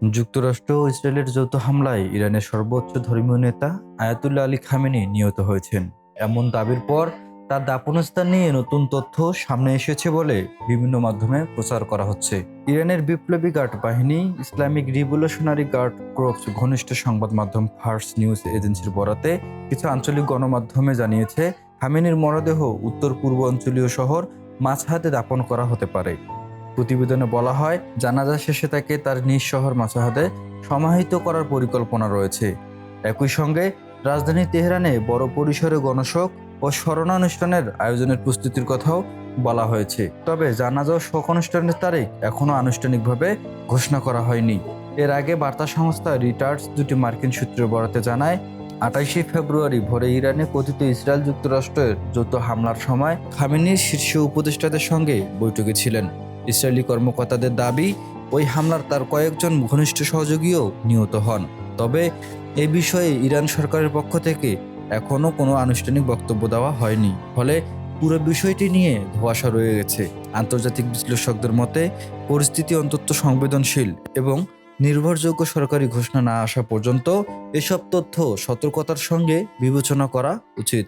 যুক্তরাষ্ট্র ও ইসরায়েলের যৌথ হামলায় ইরানের সর্বোচ্চ ধর্মীয় নেতা আয়াতুল্লাহ আলী খামেনি নিহত হয়েছেন। এমন দাবির পর তার দাফনস্থান নিয়ে নতুন তথ্য সামনে এসেছে বলে বিভিন্ন মাধ্যমে প্রচার করা হচ্ছে। ইরানের বিপ্লবী গার্ড বাহিনী ইসলামিক রিভলিউশনারি গার্ড ক্রপস ঘনিষ্ঠ সংবাদ মাধ্যম ফার্স নিউজ এজেন্সির বরাতে কিছু আঞ্চলিক গণমাধ্যমে জানিয়েছে, খামেনির মরদেহ উত্তর পূর্ব অঞ্চলীয় শহর মাছহাদে দাফন করা হতে পারে। প্রতিবেদনে বলা হয়, জানাজা শেষে তাকে তার নিজ শহর মাসাহাদে সমাহিত করার পরিকল্পনা রয়েছে। একই সঙ্গে রাজধানী তেহরানে বড় পরিসরে গণশোক ও স্মরণানুষ্ঠানের আয়োজনের প্রস্তুতির কথাও বলা হয়েছে। তবে জানাজা ও শোক অনুষ্ঠানের তারিখ এখনও আনুষ্ঠানিকভাবে ঘোষণা করা হয়নি। এর আগে বার্তা সংস্থা রিটার্স দুটি মার্কিন সূত্রের বরাতে জানায়, 28 ফেব্রুয়ারি ভোরে ইরানে কথিত ইসরায়েল যুক্তরাষ্ট্রের যৌথ হামলার সময় খামেনির শীর্ষ উপদেষ্টাদের সঙ্গে বৈঠকে ছিলেন। ইসরায়েলি কর্মকর্তাদের দাবি, ওই হামলার তার কয়েকজন ঘনিষ্ঠ সহযোগীও নিহত হন। তবে এ বিষয়ে ইরান সরকারের পক্ষ থেকে এখনও কোনো আনুষ্ঠানিক বক্তব্য দেওয়া হয়নি। ফলে পুরো বিষয়টি নিয়ে ধোঁয়াশা রয়ে গেছে। আন্তর্জাতিক বিশ্লেষকদের মতে পরিস্থিতি অন্তত সংবেদনশীল এবং নির্ভরযোগ্য সরকারি ঘোষণা না আসা পর্যন্ত এসব তথ্য সতর্কতার সঙ্গে বিবেচনা করা উচিত।